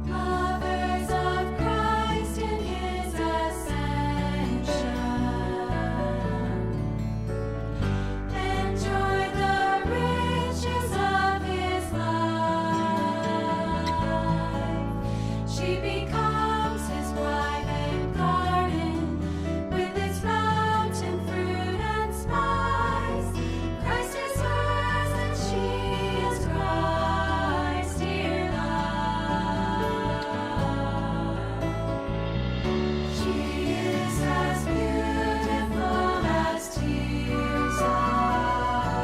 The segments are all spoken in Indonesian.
Mothers of Christ in his ascension, enjoy the riches of his life. She becomes his private garden with its mountain fruit and spice. Christ is hers and she is Christ's dear love. She is as beautiful as tears are,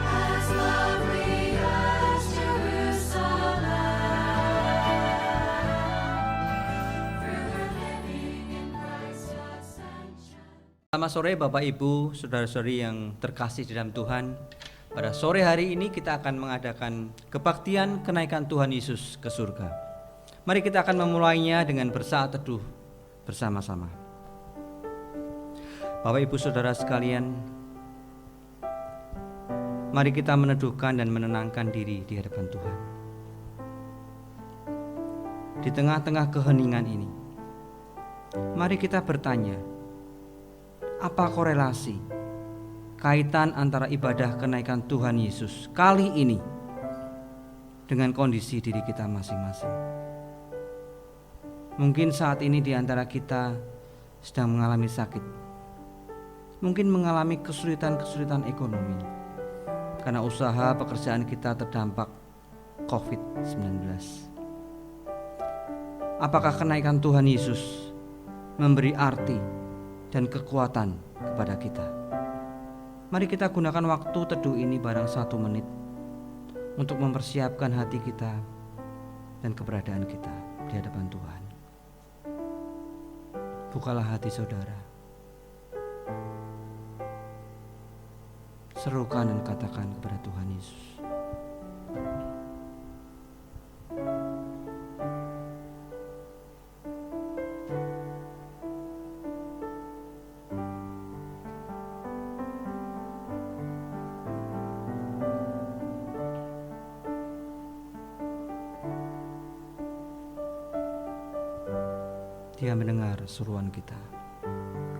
as lovely as Jerusalem, through her living in Christ's ascension. Selamat sore Bapak Ibu, saudara-saudari yang terkasih di dalam Tuhan. Pada sore hari ini kita akan mengadakan kebaktian kenaikan Tuhan Yesus ke surga. Mari kita akan memulainya dengan bersaat teduh bersama-sama. Bapak Ibu Saudara sekalian, mari kita meneduhkan dan menenangkan diri di hadapan Tuhan. Di tengah-tengah keheningan ini, mari kita bertanya, apa korelasi kaitan antara ibadah kenaikan Tuhan Yesus kali ini dengan kondisi diri kita masing-masing? Mungkin saat ini di antara kita sedang mengalami sakit, mungkin mengalami kesulitan-kesulitan ekonomi karena usaha pekerjaan kita terdampak COVID-19. Apakah kenaikan Tuhan Yesus memberi arti dan kekuatan kepada kita? Mari kita gunakan waktu teduh ini barang 1 menit untuk mempersiapkan hati kita dan keberadaan kita di hadapan Tuhan. Bukalah hati saudara, serukan dan katakan kepada Tuhan Yesus, Dia mendengar seruan kita.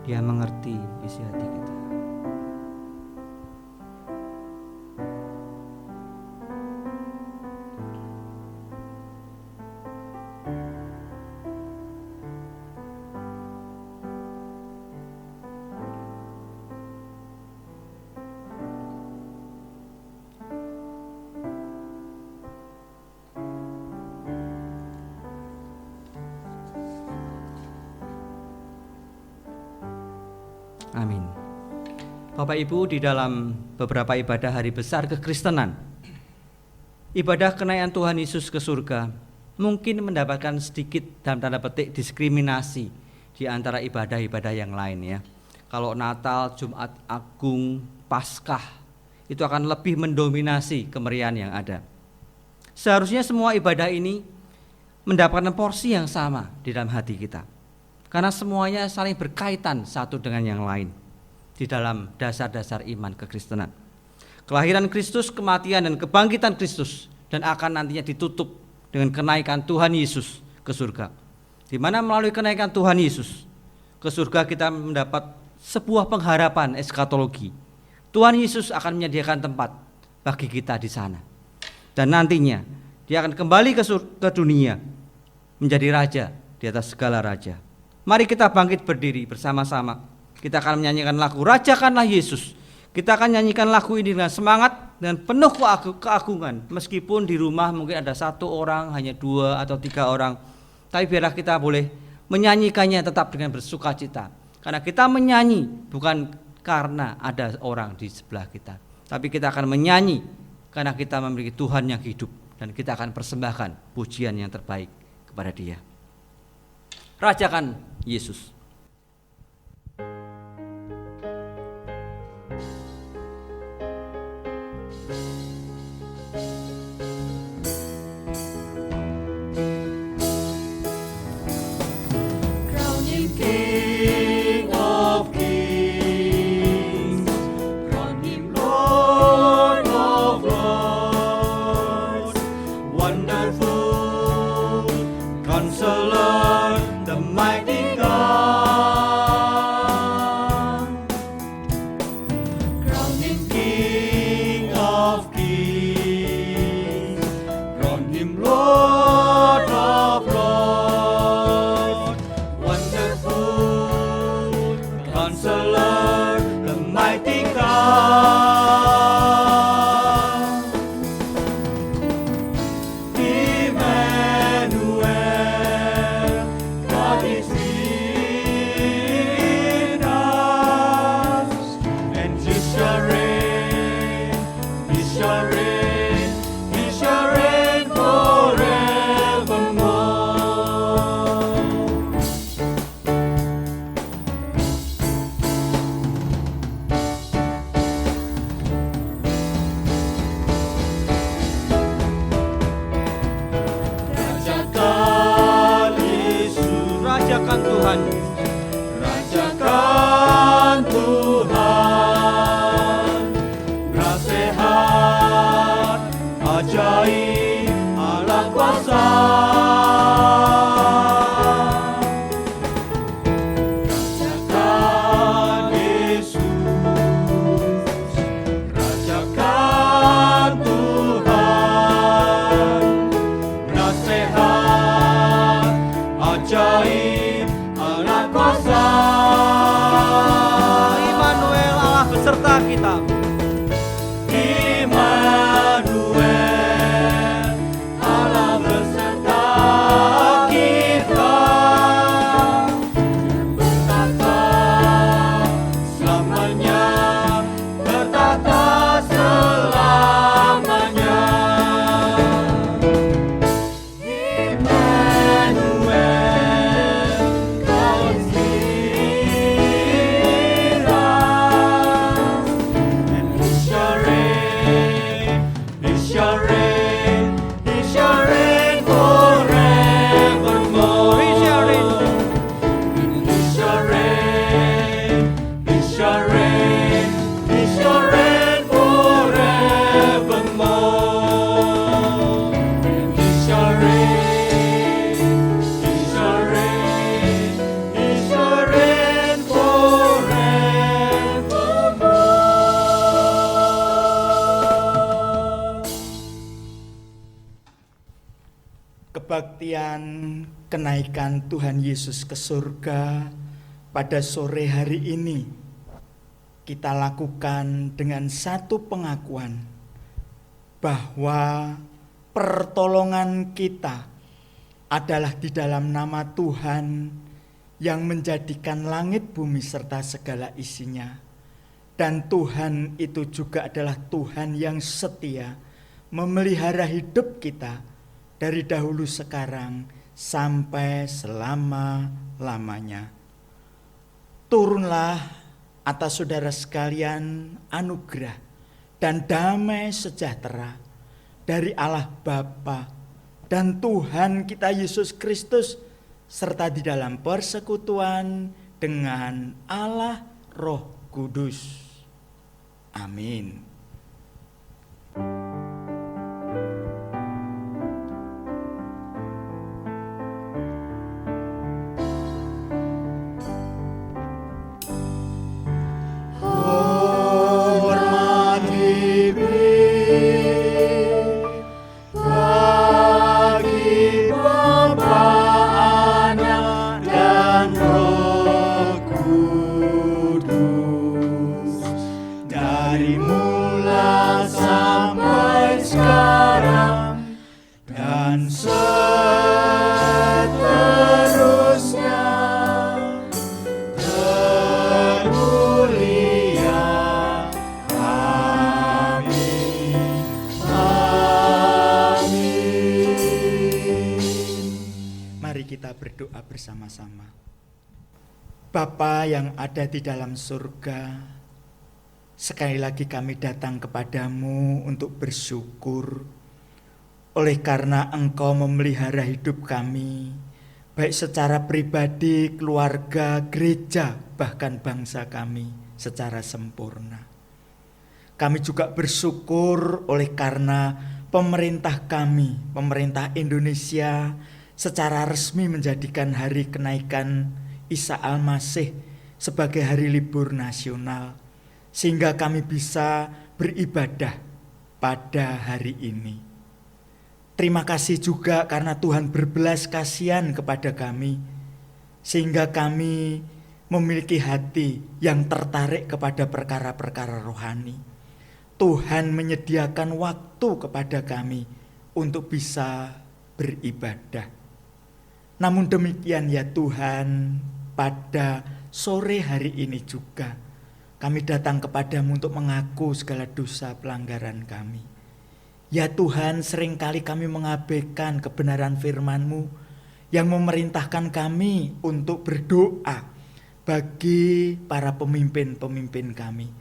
Dia mengerti isi hati kita. Amin. Bapak Ibu, di dalam beberapa ibadah hari besar kekristenan, ibadah kenaikan Tuhan Yesus ke surga mungkin mendapatkan sedikit dalam tanda petik diskriminasi di antara ibadah-ibadah yang lain ya. Kalau Natal, Jumat Agung, Paskah itu akan lebih mendominasi kemeriahan yang ada. Seharusnya semua ibadah ini mendapatkan porsi yang sama di dalam hati kita, karena semuanya saling berkaitan satu dengan yang lain di dalam dasar-dasar iman kekristenan. Kelahiran Kristus, kematian dan kebangkitan Kristus, dan akan nantinya ditutup dengan kenaikan Tuhan Yesus ke surga, di mana melalui kenaikan Tuhan Yesus ke surga kita mendapat sebuah pengharapan eskatologi. Tuhan Yesus akan menyediakan tempat bagi kita di sana, dan nantinya Dia akan kembali ke dunia menjadi raja di atas segala raja. Mari kita bangkit berdiri bersama-sama. Kita akan menyanyikan lagu Rajakanlah Yesus. Kita akan nyanyikan lagu ini dengan semangat, dengan penuh keagungan. Meskipun di rumah mungkin ada 1 orang, hanya 2 atau 3 orang, tapi biarlah kita boleh menyanyikannya tetap dengan bersukacita. Karena kita menyanyi bukan karena ada orang di sebelah kita, tapi kita akan menyanyi karena kita memiliki Tuhan yang hidup, dan kita akan persembahkan pujian yang terbaik kepada Dia. Rajakan Yesus. Crown him King in us, and He shall reign, He shall reign, He shall reign forevermore. Rajakan Yesus, Rajakan Tuhan, rajakan Tuhan, nasihat ajaib Allah kuasa. Rajakan Yesus, rajakan Tuhan, nasihat ajaib Allah kuasa. Immanuel, Allah beserta kita. Immanuel, Allah beserta kita, bertata selamanya, bertata selamanya. Immanuel, Kau inspirasi, and He shall reign, He shall reign, He shall reign forevermore. He shall reign. He shall reign, He shall reign, He shall reign forevermore. He shall reign, He shall reign, He shall reign forevermore. Kebaktian kenaikan Tuhan Yesus ke surga pada sore hari ini kita lakukan dengan satu pengakuan bahwa pertolongan kita adalah di dalam nama Tuhan yang menjadikan langit bumi serta segala isinya. Dan Tuhan itu juga adalah Tuhan yang setia memelihara hidup kita dari dahulu sekarang sampai selama-lamanya. Turunlah atas saudara sekalian anugerah dan damai sejahtera dari Allah Bapa dan Tuhan kita Yesus Kristus, serta di dalam persekutuan dengan Allah Roh Kudus. Amin. Hormati bagi Bapa, Anak, dan Roh Kudus, dari mula sampai sekarang dan seterusnya. Termulia, amin, amin. Mari kita berdoa bersama-sama. Bapa yang ada di dalam surga, sekali lagi kami datang kepadamu untuk bersyukur oleh karena Engkau memelihara hidup kami, baik secara pribadi, keluarga, gereja, bahkan bangsa kami secara sempurna. Kami juga bersyukur oleh karena pemerintah kami, pemerintah Indonesia secara resmi menjadikan hari kenaikan Isa Al-Masih sebagai hari libur nasional, sehingga kami bisa beribadah pada hari ini. Terima kasih juga karena Tuhan berbelas kasihan kepada kami, sehingga kami memiliki hati yang tertarik kepada perkara-perkara rohani. Tuhan menyediakan waktu kepada kami untuk bisa beribadah. Namun demikian ya Tuhan, pada sore hari ini juga kami datang kepadamu untuk mengaku segala dosa pelanggaran kami. Ya Tuhan, seringkali kami mengabaikan kebenaran firman-Mu yang memerintahkan kami untuk berdoa bagi para pemimpin-pemimpin kami.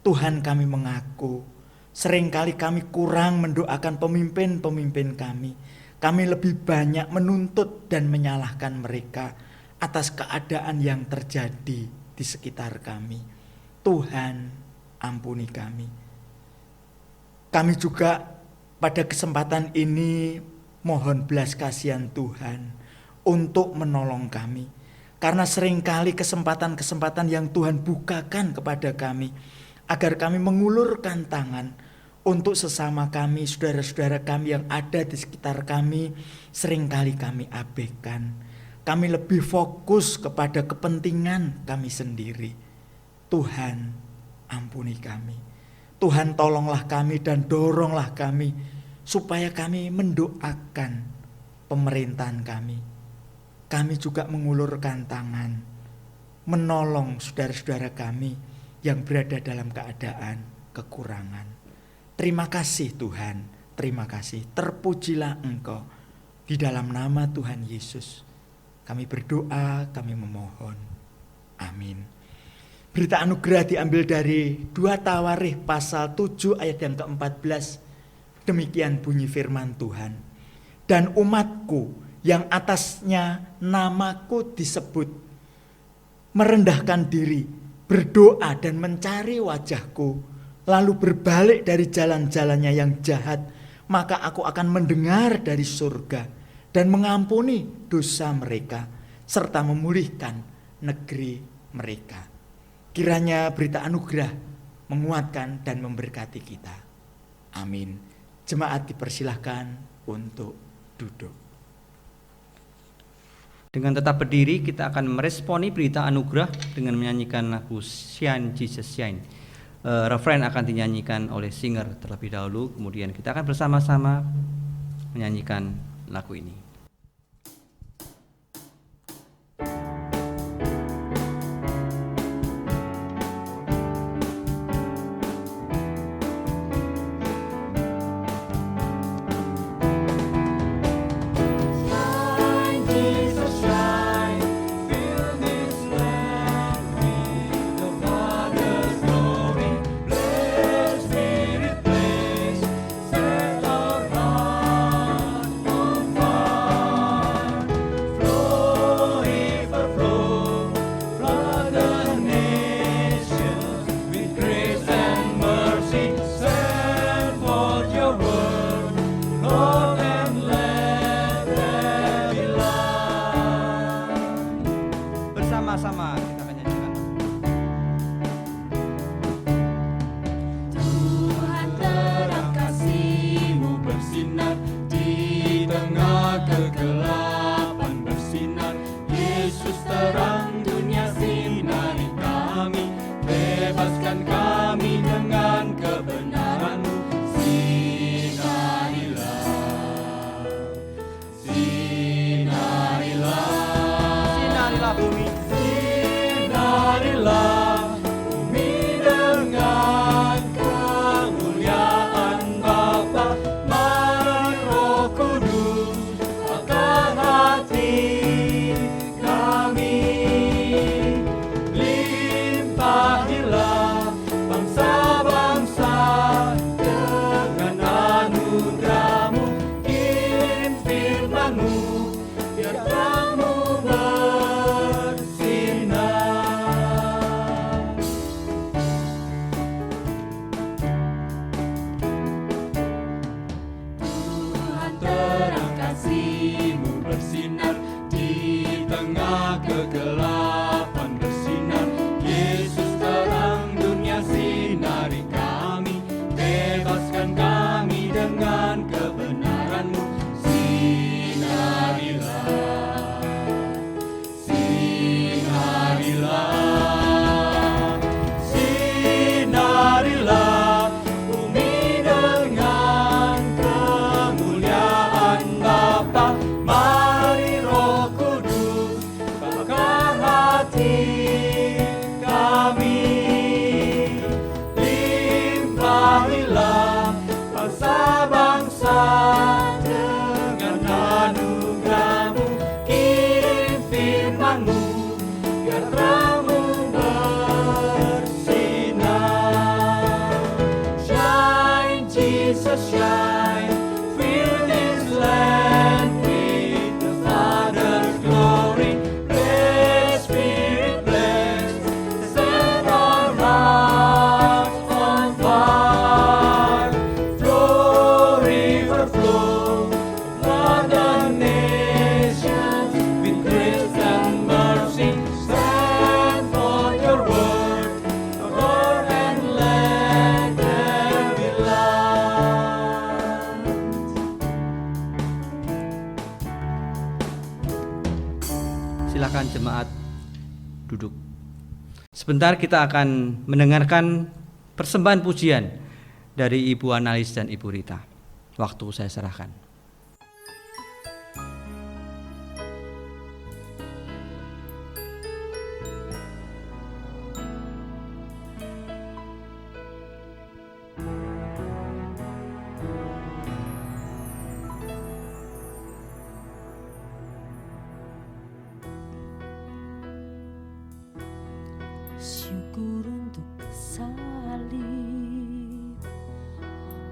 Tuhan, kami mengaku seringkali kami kurang mendoakan pemimpin-pemimpin kami. Kami lebih banyak menuntut dan menyalahkan mereka atas keadaan yang terjadi di sekitar kami. Tuhan, ampuni kami. Kami juga pada kesempatan ini mohon belas kasihan Tuhan untuk menolong kami. Karena seringkali kesempatan-kesempatan yang Tuhan bukakan kepada kami, agar kami mengulurkan tangan untuk sesama kami, saudara-saudara kami yang ada di sekitar kami, seringkali kami abaikan. Kami lebih fokus kepada kepentingan kami sendiri. Tuhan, ampuni kami. Tuhan, tolonglah kami dan doronglah kami supaya kami mendoakan pemerintahan kami. Kami juga mengulurkan tangan, menolong saudara-saudara kami yang berada dalam keadaan kekurangan. Terima kasih Tuhan, terima kasih. Terpujilah Engkau. Di dalam nama Tuhan Yesus kami berdoa, kami memohon. Amin. Berita anugerah diambil dari 2 Tawarikh pasal 7 ayat yang ke-14. Demikian bunyi firman Tuhan. Dan umatku yang atasnya namaku disebut merendahkan diri, berdoa dan mencari wajahku, lalu berbalik dari jalan-jalannya yang jahat, maka aku akan mendengar dari surga dan mengampuni dosa mereka, serta memulihkan negeri mereka. Kiranya berita anugerah menguatkan dan memberkati kita. Amin. Jemaat dipersilahkan untuk duduk. Dengan tetap berdiri, kita akan meresponi berita anugerah dengan menyanyikan lagu Shine Jesus Shine. Refrain akan dinyanyikan oleh singer terlebih dahulu, kemudian kita akan bersama-sama menyanyikan lagu ini. Shine, Jesus, shine, fill this land with the Father's glory. Bless Spirit, place, set our heart on fire. Flow, river, flow, flood the nations with grace and mercy. Send forth your word, Lord, and let there be light. Bersama-sama kita akan nyanyikan. Tuhan, terang kasih-Mu bersinar di tengah kegelapan bersinar. Yesus, terang dunia, sinari kami, bebaskan kami dengan kebenaran-Mu. Sinarilah, sinarilah, Sinarilah bumi, sinarilah bumi dengan kemuliaan Bapa. Mari Roh Kudus bakar hati kami. Limpahilah bangsa-bangsa dengan anugerah-Mu. Kirim firman-Mu, biar terang-Mu bersinar. Tuhan, terang kasih-Mu bersinar di tengah kegelapan bersinar. Yesus, terang dunia, sinari kami, bebaskan kami dengan kebenaran-Mu. Sinarilah, sinarilah, sinarilah bumi dengan kemuliaan Bapa. Mari Roh Kudus biar terangmu bersinar. Shine, Jesus, shine, fill this land with the Father's glory. Bless, Spirit, bless, set our hearts on fire. Flow, river, flow, flood the nations with grace and mercy. Stand for your word, Lord, and let there be light. Silakan jemaat duduk. Sebentar kita akan mendengarkan persembahan pujian dari Ibu Analis dan Ibu Rita. Waktu saya serahkan. Syukur untuk salib,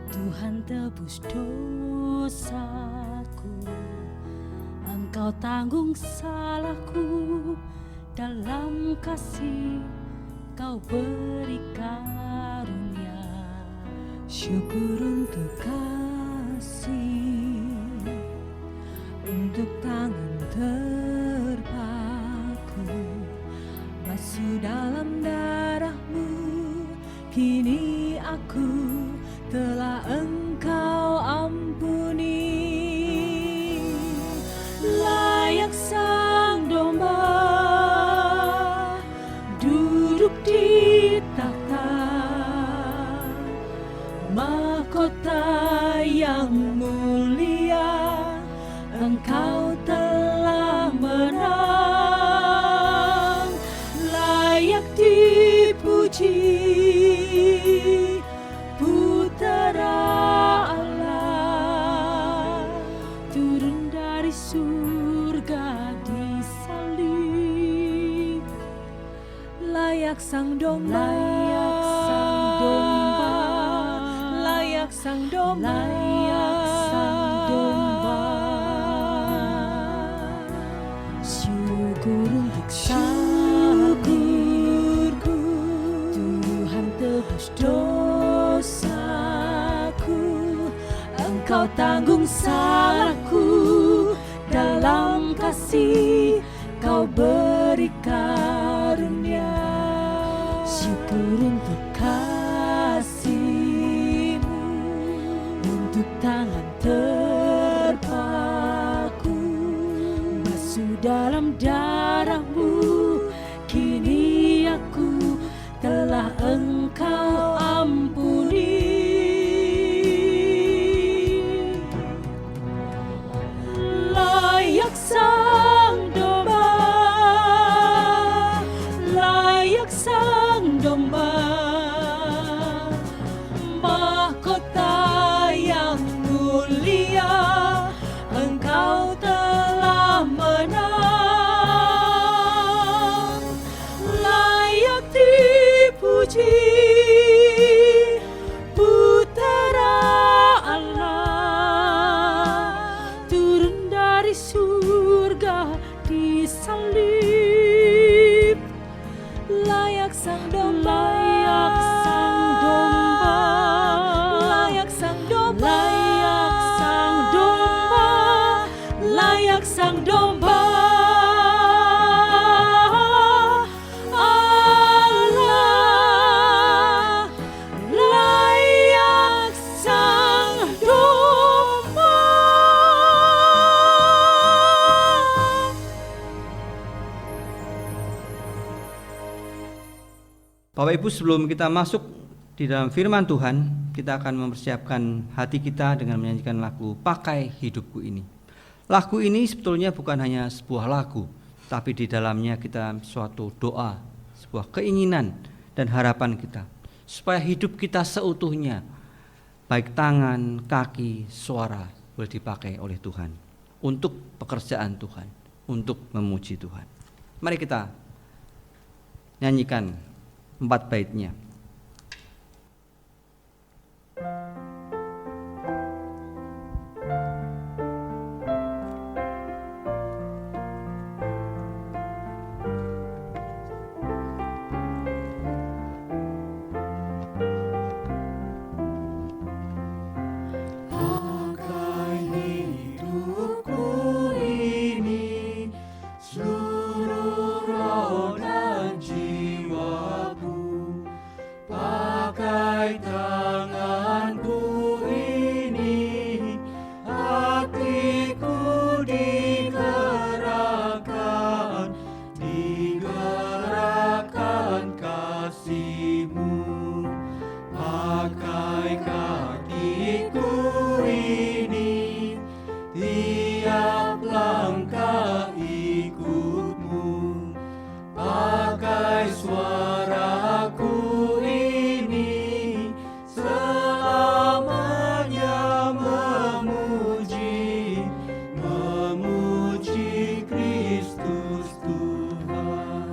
Tuhan tebus dosaku. Engkau tanggung salahku, dalam kasih Kau beri karunia. Syukur untuk kasih, untuk tangan terpaku, basuh dalam darah-Mu, kini aku telah Engkau ampuni. Layak Sang Domba duduk di tahta, mahkota yang mulia Engkau telah menang. Layak dipuji, Putera Allah, turun dari surga disalib. Layak Sang Domba, layak Sang Domba, layak Sang Domba. Syukur untuk syukurku, Tuhan tebus dosaku. Engkau tanggung salahku, dalam kasih Kau beri karunia. Syukur untuk kasih-Mu, untuk tangan terpaku, basuh dalam darah-Mu, kini aku telah Engkau ampuni. Layak Sang Domba, layak Sang Domba, mahkota yang mulia Engkau telah menang. Layak dipuji, Putera Allah, turun dari surga disalib. Layak Sang Domba, layak Sang Domba, layak Sang Domba, layak Sang Domba, Allah, layak Sang Domba. Bapak Ibu, sebelum kita masuk di dalam firman Tuhan, kita akan mempersiapkan hati kita dengan menyanyikan lagu Pakai Hidupku Ini. Lagu ini sebetulnya bukan hanya sebuah lagu, tapi di dalamnya kita suatu doa, sebuah keinginan dan harapan kita, supaya hidup kita seutuhnya, baik tangan, kaki, suara, boleh dipakai oleh Tuhan, untuk pekerjaan Tuhan, untuk memuji Tuhan. Mari kita nyanyikan 4 baitnya. Pakai hidupku ini, seluruh roh dan jiwaku. Pakai tanganku ini, hatiku digerakkan kasih-Mu. Pakai kakiku ini, tiap langkah ikut-Mu. Pakai suaraku ini, selamanya memuji Kristus Tuhan.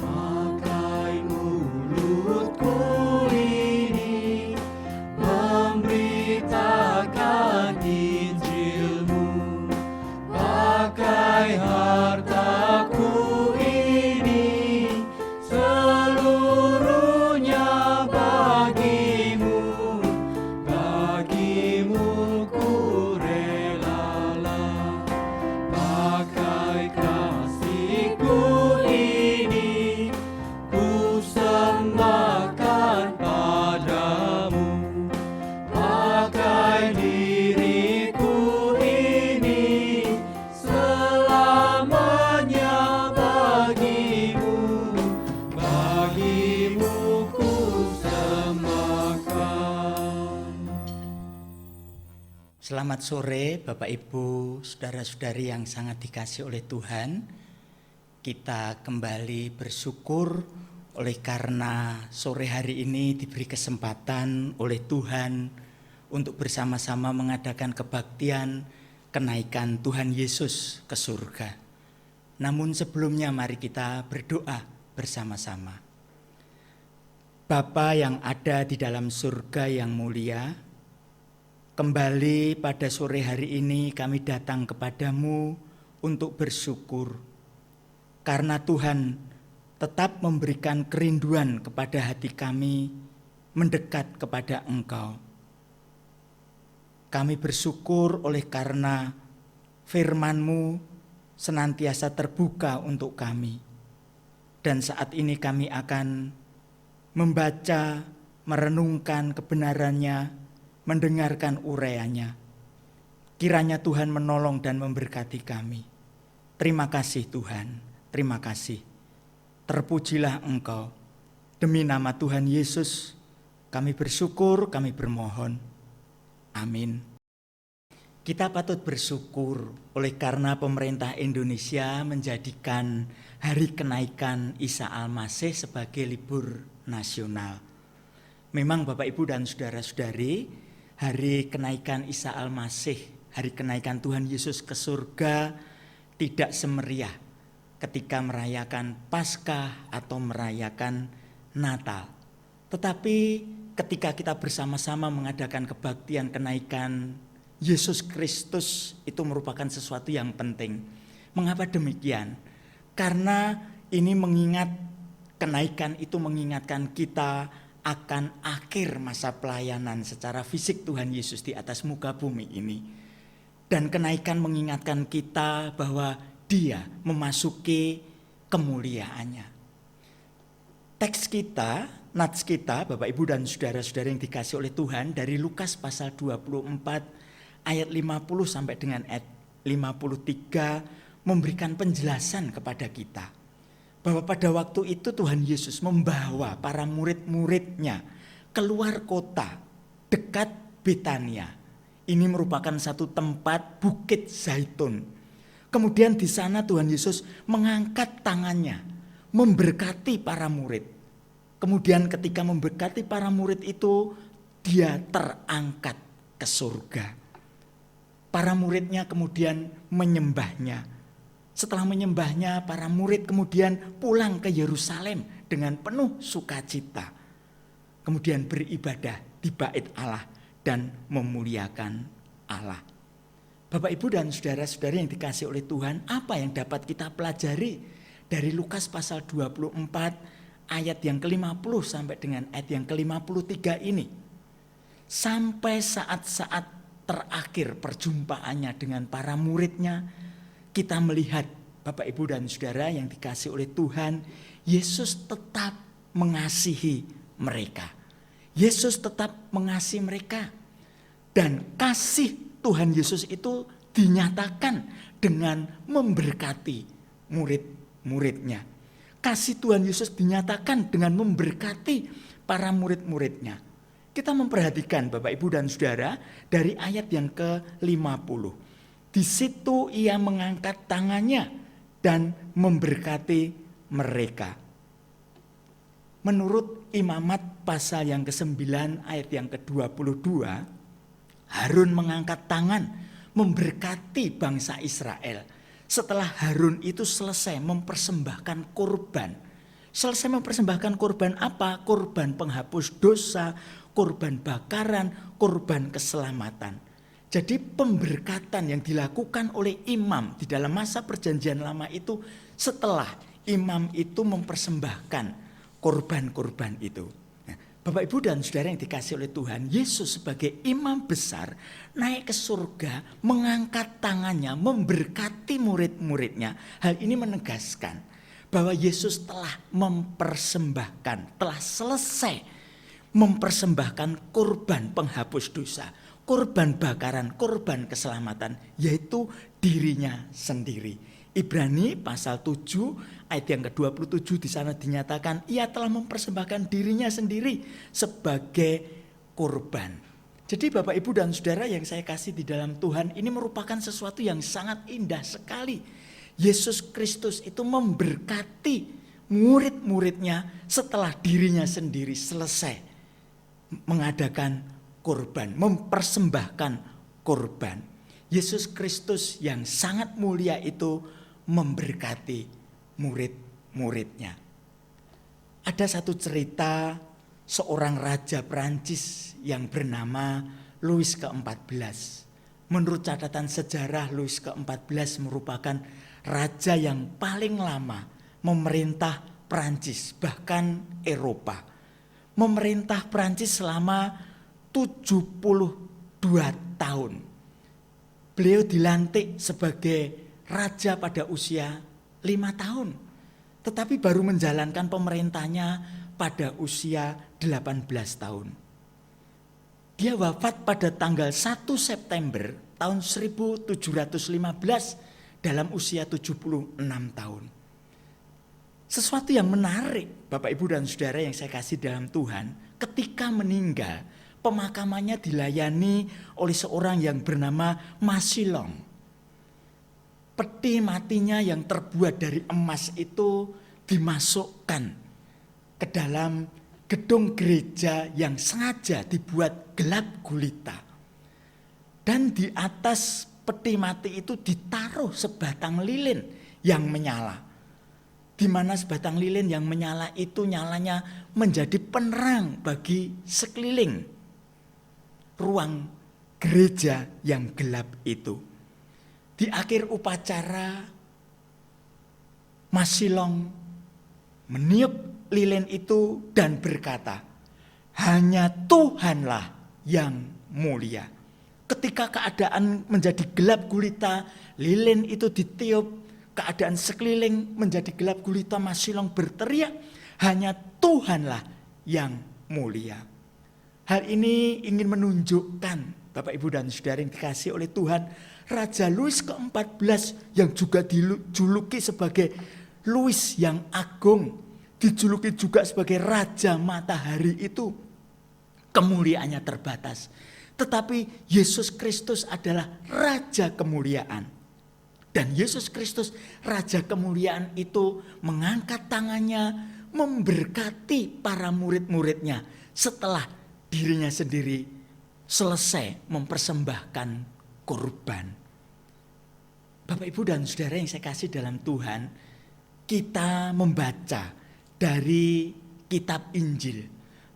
Pakai mulutku ini, memberitakan Injil-Mu. Pakai hartaku ini, seluruhnya bagi-Mu. Bagi-Mu ku relalah. Pakai kasihku ini, ku sembahkan padamu. Pakai diriku ini, selamanya bagi-Mu. Bagi-Mu ku sembahkan. Selamat sore Bapak Ibu, saudara-saudari yang sangat dikasihi oleh Tuhan. Kita kembali bersyukur oleh karena sore hari ini diberi kesempatan oleh Tuhan untuk bersama-sama mengadakan kebaktian kenaikan Tuhan Yesus ke surga. Namun sebelumnya mari kita berdoa bersama-sama. Bapa yang ada di dalam surga yang mulia, kembali pada sore hari ini kami datang kepadamu untuk bersyukur. Karena Tuhan tetap memberikan kerinduan kepada hati kami mendekat kepada Engkau. Kami bersyukur oleh karena firman-Mu senantiasa terbuka untuk kami. Dan saat ini kami akan membaca, merenungkan kebenarannya, mendengarkan uraiannya. Kiranya Tuhan menolong dan memberkati kami. Terima kasih Tuhan, terima kasih. Terpujilah Engkau. Demi nama Tuhan Yesus, kami bersyukur, kami bermohon. Amin. Kita patut bersyukur oleh karena pemerintah Indonesia menjadikan hari kenaikan Isa Al-Masih sebagai libur nasional. Memang Bapak Ibu dan saudara-saudari, hari kenaikan Isa Al-Masih, hari kenaikan Tuhan Yesus ke surga tidak semeriah ketika merayakan Paskah atau merayakan Natal. Tetapi ketika kita bersama-sama mengadakan kebaktian kenaikan Yesus Kristus, itu merupakan sesuatu yang penting. Mengapa demikian? Karena ini kenaikan itu mengingatkan kita akan akhir masa pelayanan secara fisik Tuhan Yesus di atas muka bumi ini. Dan kenaikan mengingatkan kita bahwa Dia memasuki kemuliaannya. Teks kita, nats kita, Bapak Ibu dan saudara-saudara yang dikasihi oleh Tuhan, dari Lukas pasal 24 ayat 50 sampai dengan ayat 53 memberikan penjelasan kepada kita bahwa pada waktu itu Tuhan Yesus membawa para murid-muridnya keluar kota dekat Betania. Ini merupakan satu tempat Bukit Zaitun. Kemudian di sana Tuhan Yesus mengangkat tangannya, memberkati para murid. Kemudian ketika memberkati para murid itu, dia terangkat ke surga. Para muridnya kemudian menyembahnya. Setelah menyembahnya, para murid kemudian pulang ke Yerusalem dengan penuh sukacita. Kemudian beribadah di bait Allah dan memuliakan Allah. Bapak, Ibu, dan saudara-saudari yang dikasihi oleh Tuhan, apa yang dapat kita pelajari dari Lukas pasal 24 ayat yang ke-50 sampai dengan ayat yang ke-53 ini? Sampai saat-saat terakhir perjumpaannya dengan para muridnya, kita melihat, Bapak, Ibu, dan saudara yang dikasihi oleh Tuhan, Yesus tetap mengasihi mereka. Yesus tetap mengasihi mereka. Dan kasih Tuhan Yesus itu dinyatakan dengan memberkati murid-muridnya. Kasih Tuhan Yesus dinyatakan dengan memberkati para murid-muridnya. Kita memperhatikan, Bapak, Ibu, dan saudara, dari ayat yang ke-50. Di situ ia mengangkat tangannya dan memberkati mereka. Menurut Imamat pasal yang ke-9 ayat yang ke-22, Harun mengangkat tangan memberkati bangsa Israel. Setelah Harun itu selesai mempersembahkan korban. Selesai mempersembahkan korban apa? Korban penghapus dosa, korban bakaran, korban keselamatan. Jadi pemberkatan yang dilakukan oleh imam di dalam masa perjanjian lama itu setelah imam itu mempersembahkan korban-korban itu. Nah, Bapak, Ibu, dan saudara yang dikasihi oleh Tuhan, Yesus sebagai imam besar naik ke surga, mengangkat tangannya, memberkati murid-muridnya. Hal ini menegaskan bahwa Yesus telah mempersembahkan, telah selesai mempersembahkan korban penghapus dosa, korban bakaran, korban keselamatan, yaitu dirinya sendiri. Ibrani pasal 7 ayat yang ke-27 di sana dinyatakan ia telah mempersembahkan dirinya sendiri sebagai korban. Jadi Bapak, Ibu, dan saudara yang saya kasih di dalam Tuhan, ini merupakan sesuatu yang sangat indah sekali. Yesus Kristus itu memberkati murid-muridnya setelah dirinya sendiri selesai mengadakan korban, mempersembahkan korban. Yesus Kristus yang sangat mulia itu memberkati murid-muridnya. Ada satu cerita seorang raja Perancis yang bernama Louis ke-14. Menurut catatan sejarah, Louis ke-14 merupakan raja yang paling lama memerintah Perancis, bahkan Eropa. Memerintah Perancis selama 72 tahun. Beliau dilantik sebagai raja pada usia 5 tahun. Tetapi baru menjalankan pemerintahnya pada usia 18 tahun. Dia wafat pada tanggal 1 September tahun 1715 dalam usia 76 tahun. Sesuatu yang menarik, Bapak, Ibu, dan saudara yang saya kasih dalam Tuhan, ketika meninggal, pemakamannya dilayani oleh seorang yang bernama Masilong. Peti matinya yang terbuat dari emas itu dimasukkan ke dalam gedung gereja yang sengaja dibuat gelap gulita. Dan di atas peti mati itu ditaruh sebatang lilin yang menyala. Di mana sebatang lilin yang menyala itu nyalanya menjadi penerang bagi sekeliling ruang gereja yang gelap itu. Di akhir upacara, Masilong meniup lilin itu dan berkata, hanya Tuhanlah yang mulia. Ketika keadaan menjadi gelap gulita, lilin itu ditiup, keadaan sekeliling menjadi gelap gulita, Masilong berteriak, hanya Tuhanlah yang mulia. Hal ini ingin menunjukkan, Bapak, Ibu, dan saudara yang dikasihi oleh Tuhan, Raja Louis ke-14 yang juga dijuluki sebagai Louis yang agung, dijuluki juga sebagai Raja Matahari itu, kemuliaannya terbatas. Tetapi Yesus Kristus adalah Raja kemuliaan. Dan Yesus Kristus, Raja kemuliaan itu mengangkat tangannya, memberkati para murid-muridnya setelah dirinya sendiri selesai mempersembahkan korban. Bapak, Ibu, dan Saudara yang saya kasih dalam Tuhan, kita membaca dari kitab Injil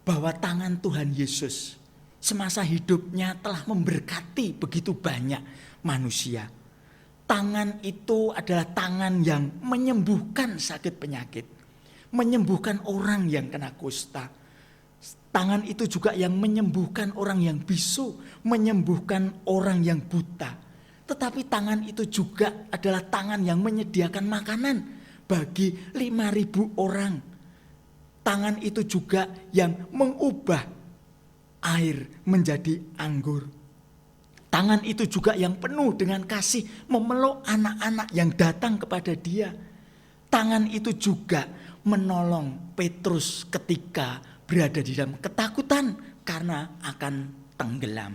bahwa tangan Tuhan Yesus semasa hidupnya telah memberkati begitu banyak manusia. Tangan itu adalah tangan yang menyembuhkan sakit penyakit, menyembuhkan orang yang kena kusta. Tangan itu juga yang menyembuhkan orang yang bisu, menyembuhkan orang yang buta. Tetapi tangan itu juga adalah tangan yang menyediakan makanan bagi 5.000 orang. Tangan itu juga yang mengubah air menjadi anggur. Tangan itu juga yang penuh dengan kasih memeluk anak-anak yang datang kepada dia. Tangan itu juga menolong Petrus ketika berada di dalam ketakutan karena akan tenggelam.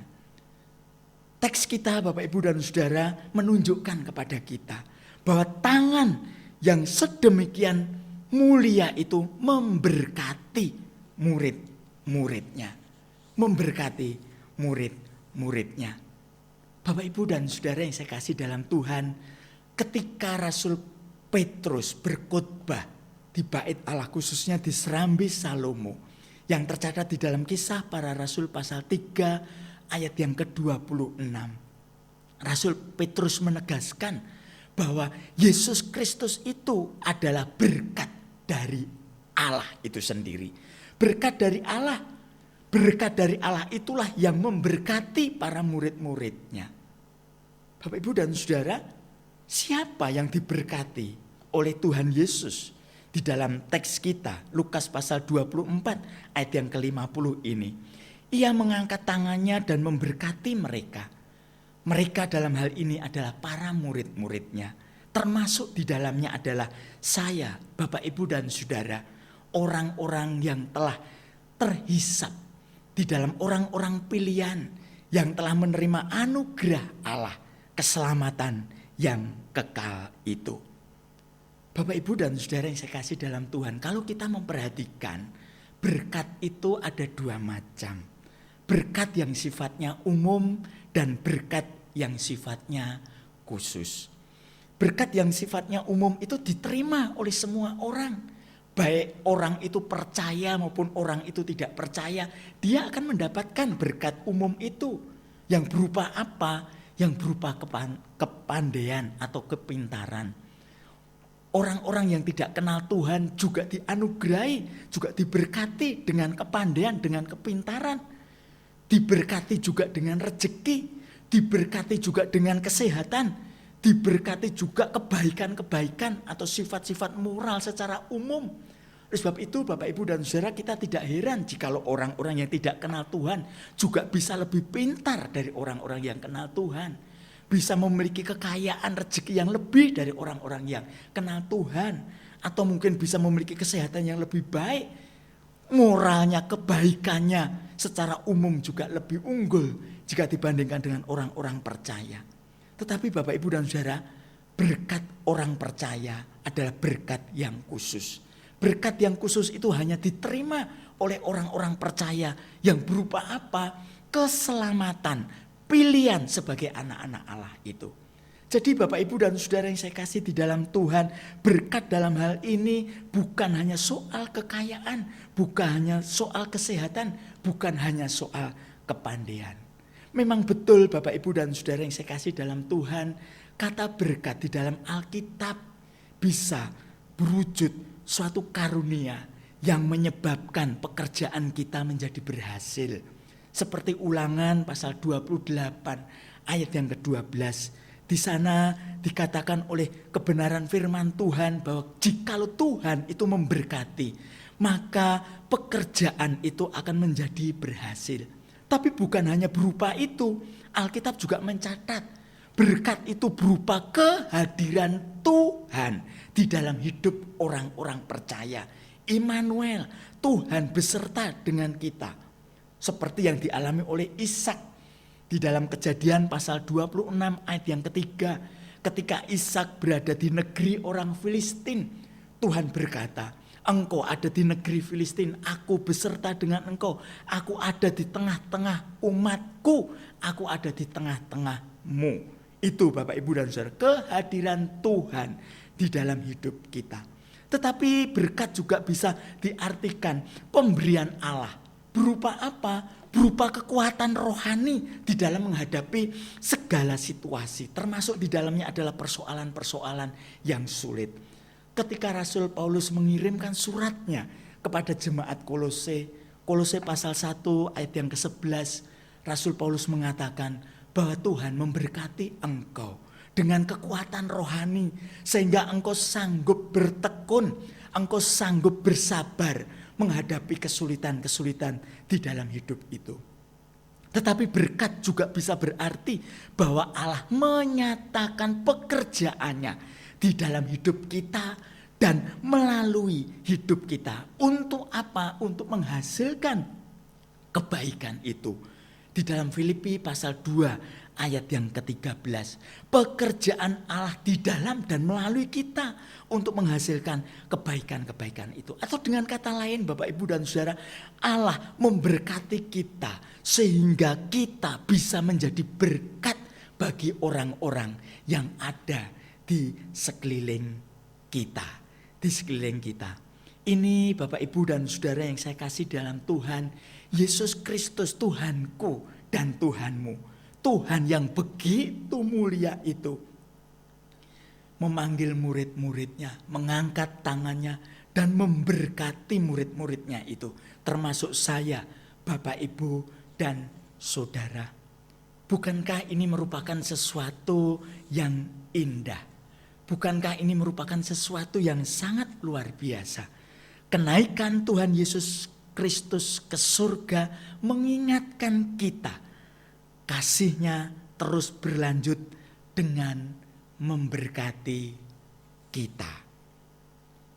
Teks kita, Bapak, Ibu, dan Saudara, menunjukkan kepada kita bahwa tangan yang sedemikian mulia itu memberkati murid-muridnya. Memberkati murid-muridnya. Bapak, Ibu, dan Saudara yang saya kasih dalam Tuhan, ketika Rasul Petrus berkhotbah di bait Allah, khususnya di Serambi Salomo, yang tercatat di dalam Kisah Para Rasul pasal 3 ayat yang ke-26. Rasul Petrus menegaskan bahwa Yesus Kristus itu adalah berkat dari Allah itu sendiri. Berkat dari Allah. Berkat dari Allah itulah yang memberkati para murid-muridnya. Bapak, Ibu, dan Saudara, siapa yang diberkati oleh Tuhan Yesus? Di dalam teks kita, Lukas pasal 24 ayat yang ke-50 ini. Ia mengangkat tangannya dan memberkati mereka. Mereka dalam hal ini adalah para murid-muridnya. Termasuk di dalamnya adalah saya, Bapak, Ibu, dan Saudara. Orang-orang yang telah terhisap di dalam orang-orang pilihan yang telah menerima anugerah Allah, keselamatan yang kekal itu. Bapak, Ibu, dan Saudara yang saya kasih dalam Tuhan, kalau kita memperhatikan, berkat itu ada dua macam. Berkat yang sifatnya umum dan berkat yang sifatnya khusus. Berkat yang sifatnya umum itu diterima oleh semua orang. Baik orang itu percaya maupun orang itu tidak percaya, dia akan mendapatkan berkat umum itu. Yang berupa apa? Yang berupa kepandaian atau kepintaran. Orang-orang yang tidak kenal Tuhan juga dianugerahi, juga diberkati dengan kepandaian, dengan kepintaran. Diberkati juga dengan rezeki, diberkati juga dengan kesehatan, diberkati juga kebaikan-kebaikan atau sifat-sifat moral secara umum. Oleh sebab itu, Bapak, Ibu, dan Saudara, kita tidak heran jikalau orang-orang yang tidak kenal Tuhan juga bisa lebih pintar dari orang-orang yang kenal Tuhan. Bisa memiliki kekayaan rezeki yang lebih dari orang-orang yang kenal Tuhan. Atau mungkin bisa memiliki kesehatan yang lebih baik. Moralnya, kebaikannya secara umum juga lebih unggul jika dibandingkan dengan orang-orang percaya. Tetapi Bapak, Ibu, dan Saudara, berkat orang percaya adalah berkat yang khusus. Berkat yang khusus itu hanya diterima oleh orang-orang percaya yang berupa apa? Keselamatan. Pilihan sebagai anak-anak Allah itu. Jadi Bapak, Ibu, dan Saudara yang saya kasih di dalam Tuhan, berkat dalam hal ini bukan hanya soal kekayaan, bukan hanya soal kesehatan, bukan hanya soal kepandaian. Memang betul Bapak, Ibu, dan Saudara yang saya kasih dalam Tuhan, kata berkat di dalam Alkitab bisa berwujud suatu karunia yang menyebabkan pekerjaan kita menjadi berhasil. Seperti Ulangan pasal 28 ayat yang ke-12. Di sana dikatakan oleh kebenaran firman Tuhan bahwa jikalau Tuhan itu memberkati, maka pekerjaan itu akan menjadi berhasil. Tapi bukan hanya berupa itu, Alkitab juga mencatat berkat itu berupa kehadiran Tuhan di dalam hidup orang-orang percaya. Immanuel, Tuhan beserta dengan kita. Seperti yang dialami oleh Ishak di dalam Kejadian pasal 26 ayat yang ketiga. Ketika Ishak berada di negeri orang Filistin, Tuhan berkata, Engkau ada di negeri Filistin, aku beserta dengan engkau. Aku ada di tengah-tengah umatku, aku ada di tengah-tengahmu. Itu Bapak Ibu dan Saudara, kehadiran Tuhan di dalam hidup kita. Tetapi berkat juga bisa diartikan pemberian Allah. Berupa apa? Berupa kekuatan rohani di dalam menghadapi segala situasi. Termasuk di dalamnya adalah persoalan-persoalan yang sulit. Ketika Rasul Paulus mengirimkan suratnya kepada jemaat Kolose, Kolose pasal 1 ayat yang ke-11, Rasul Paulus mengatakan bahwa Tuhan memberkati engkau dengan kekuatan rohani sehingga engkau sanggup bertekun, engkau sanggup bersabar menghadapi kesulitan-kesulitan di dalam hidup itu. Tetapi berkat juga bisa berarti bahwa Allah menyatakan pekerjaannya di dalam hidup kita dan melalui hidup kita. Untuk apa? Untuk menghasilkan kebaikan itu. Di dalam Filipi pasal 2 ayat yang ke-13. Pekerjaan Allah di dalam dan melalui kita untuk menghasilkan kebaikan-kebaikan itu. Atau dengan kata lain Bapak Ibu dan Saudara, Allah memberkati kita sehingga kita bisa menjadi berkat bagi orang-orang yang ada di sekeliling kita. Di sekeliling kita. Ini Bapak Ibu dan Saudara yang saya kasih dalam Tuhan Yesus Kristus, Tuhanku dan Tuhanmu. Tuhan yang begitu mulia itu memanggil murid-muridnya, mengangkat tangannya dan memberkati murid-muridnya itu. Termasuk saya, Bapak Ibu dan Saudara. Bukankah ini merupakan sesuatu yang indah? Bukankah ini merupakan sesuatu yang sangat luar biasa? Kenaikan Tuhan Yesus Kristus ke surga mengingatkan kita. Kasih-Nya terus berlanjut dengan memberkati kita.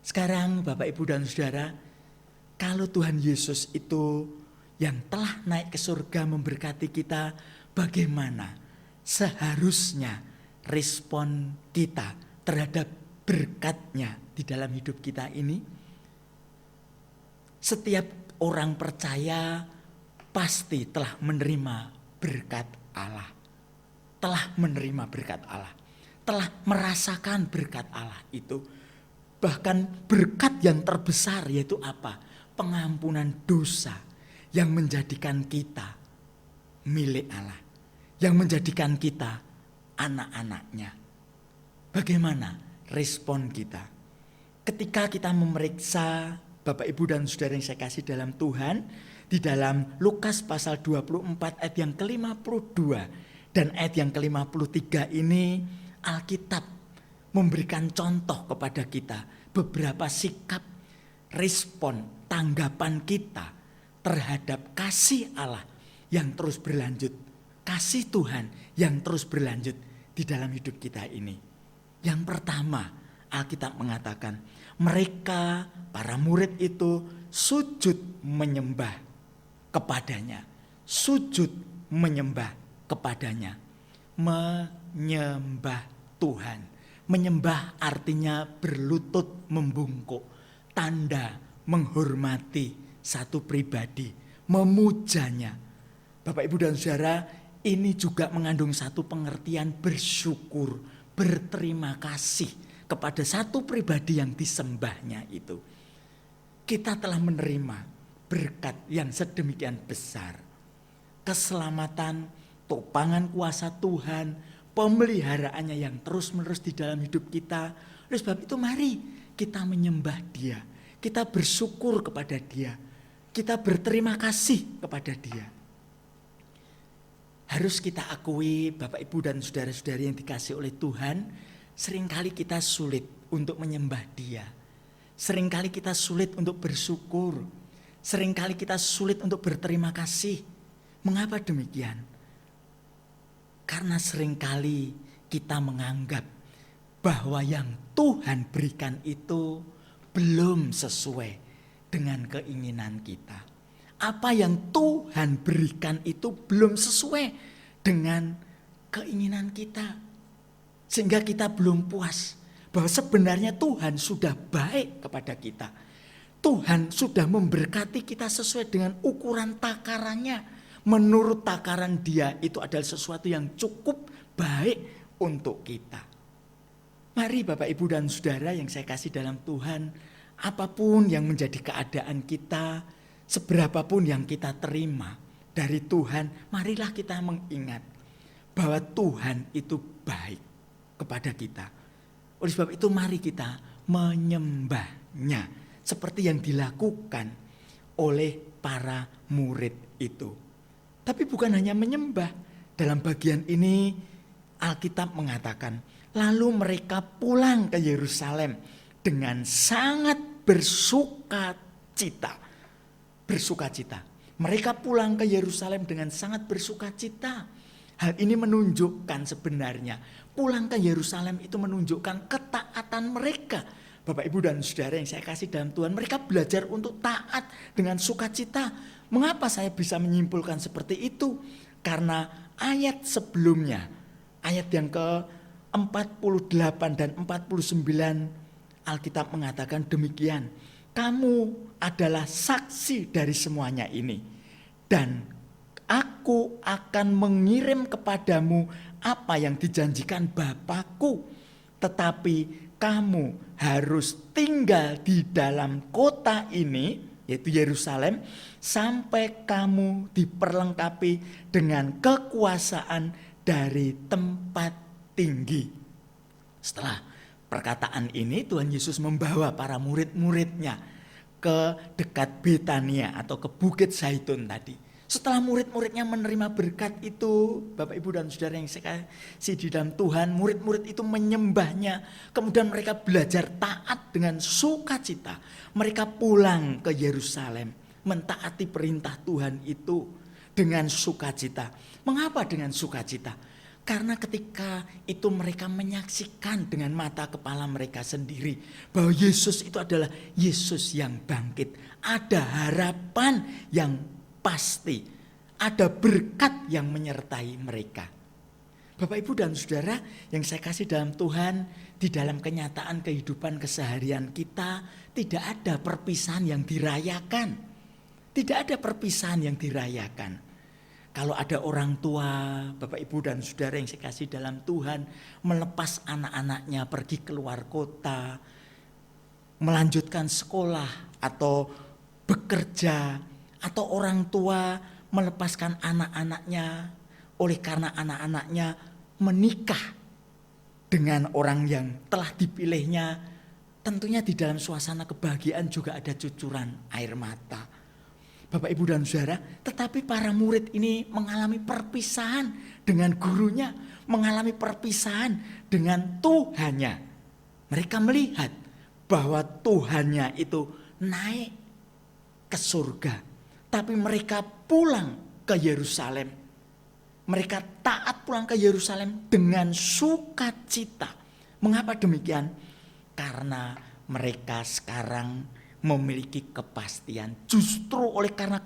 Sekarang Bapak Ibu dan Saudara, kalau Tuhan Yesus itu yang telah naik ke surga memberkati kita, bagaimana seharusnya respon kita terhadap berkat-Nya di dalam hidup kita ini? Setiap orang percaya pasti telah menerima berkat Allah. Telah menerima berkat Allah. Telah merasakan berkat Allah itu. Bahkan berkat yang terbesar yaitu apa? Pengampunan dosa yang menjadikan kita milik Allah. Yang menjadikan kita anak-anaknya. Bagaimana respon kita? Ketika kita memeriksa Bapak Ibu dan Saudara yang saya kasih dalam Tuhan, di dalam Lukas pasal 24 ayat yang ke-52 dan ayat yang ke-53 ini Alkitab memberikan contoh kepada kita beberapa sikap, respon, tanggapan kita terhadap kasih Allah yang terus berlanjut, kasih Tuhan yang terus berlanjut di dalam hidup kita ini. Yang pertama, Alkitab mengatakan mereka, para murid itu sujud menyembah kepadanya. Sujud menyembah kepadanya. Menyembah Tuhan. Menyembah artinya berlutut membungkuk. Tanda menghormati satu pribadi. Memujanya. Bapak Ibu dan Saudara, ini juga mengandung satu pengertian bersyukur, berterima kasih kepada satu pribadi yang disembahnya itu. Kita telah menerima berkat yang sedemikian besar. Keselamatan, topangan kuasa Tuhan, pemeliharaannya yang terus-menerus di dalam hidup kita. Oleh sebab itu mari kita menyembah Dia. Kita bersyukur kepada Dia. Kita berterima kasih kepada Dia. Harus kita akui Bapak Ibu dan saudara-saudari yang dikasih oleh Tuhan, seringkali kita sulit untuk menyembah Dia. Seringkali kita sulit untuk bersyukur. Seringkali kita sulit untuk berterima kasih. Mengapa demikian? Karena seringkali kita menganggap bahwa yang Tuhan berikan itu belum sesuai dengan keinginan kita. Apa yang Tuhan berikan itu belum sesuai dengan keinginan kita. Sehingga kita belum puas bahwa sebenarnya Tuhan sudah baik kepada kita. Tuhan sudah memberkati kita sesuai dengan ukuran takarannya. Menurut takaran Dia itu adalah sesuatu yang cukup baik untuk kita. Mari Bapak Ibu dan Saudara yang saya kasih dalam Tuhan, apapun yang menjadi keadaan kita, seberapapun yang kita terima dari Tuhan, marilah kita mengingat bahwa Tuhan itu baik kepada kita. Oleh sebab itu mari kita menyembahnya seperti yang dilakukan oleh para murid itu. Tapi bukan hanya menyembah. Dalam bagian ini Alkitab mengatakan, lalu mereka pulang ke Yerusalem dengan sangat bersukacita. Bersukacita. Mereka pulang ke Yerusalem dengan sangat bersukacita. Hal ini menunjukkan sebenarnya pulang ke Yerusalem itu menunjukkan ketaatan mereka. Bapak Ibu dan Saudara yang saya kasih dalam Tuhan, mereka belajar untuk taat dengan sukacita. Mengapa saya bisa menyimpulkan seperti itu? Karena ayat sebelumnya, ayat yang ke-48 dan 49, Alkitab mengatakan demikian. Kamu adalah saksi dari semuanya ini. Dan aku akan mengirim kepadamu apa yang dijanjikan Bapakku. Tetapi kamu harus tinggal di dalam kota ini, yaitu Yerusalem, sampai kamu diperlengkapi dengan kekuasaan dari tempat tinggi. Setelah perkataan ini, Tuhan Yesus membawa para murid-muridnya ke dekat Betania atau ke Bukit Zaitun tadi. Setelah murid-muridnya menerima berkat itu, Bapak Ibu dan Saudara yang saya kasih di dalam Tuhan, murid-murid itu menyembahnya. Kemudian mereka belajar taat dengan sukacita. Mereka pulang ke Yerusalem, mentaati perintah Tuhan itu dengan sukacita. Mengapa dengan sukacita? Karena ketika itu mereka menyaksikan dengan mata kepala mereka sendiri bahwa Yesus itu adalah Yesus yang bangkit. Ada harapan yang pasti, ada berkat yang menyertai mereka. Bapak Ibu dan Saudara yang saya kasih dalam Tuhan, di dalam kenyataan kehidupan keseharian kita tidak ada perpisahan yang dirayakan. Tidak ada perpisahan yang dirayakan. Kalau ada orang tua, Bapak Ibu dan Saudara yang saya kasih dalam Tuhan, melepas anak-anaknya pergi keluar kota, melanjutkan sekolah atau bekerja, atau orang tua melepaskan anak-anaknya oleh karena anak-anaknya menikah dengan orang yang telah dipilihnya, tentunya di dalam suasana kebahagiaan juga ada cucuran air mata. Bapak Ibu dan Saudara, tetapi para murid ini mengalami perpisahan dengan gurunya, mengalami perpisahan dengan Tuhannya. Mereka melihat bahwa Tuhannya itu naik ke surga, tapi mereka pulang ke Yerusalem. Mereka taat pulang ke Yerusalem dengan sukacita. Mengapa demikian? Karena mereka sekarang memiliki kepastian. Justru oleh karena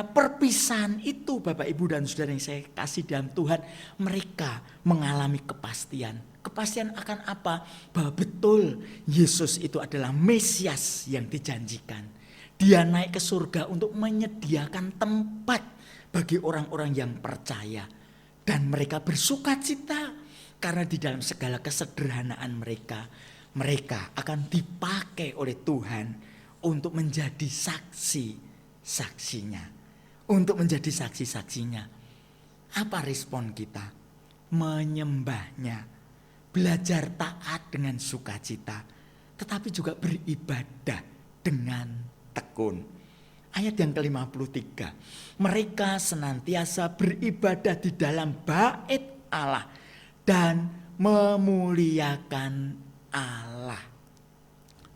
perpisahan itu, Bapak Ibu dan Saudara yang saya kasih dalam Tuhan, mereka mengalami kepastian. Kepastian akan apa? Bahwa betul Yesus itu adalah Mesias yang dijanjikan. Dia naik ke surga untuk menyediakan tempat bagi orang-orang yang percaya. Dan mereka bersukacita karena di dalam segala kesederhanaan mereka, mereka akan dipakai oleh Tuhan untuk menjadi saksi-saksinya. Untuk menjadi saksi-saksinya. Apa respon kita? Menyembahnya. Belajar taat dengan sukacita. Tetapi juga beribadah dengan tekun. Ayat yang ke-53. Mereka senantiasa beribadah di dalam bait Allah dan memuliakan Allah.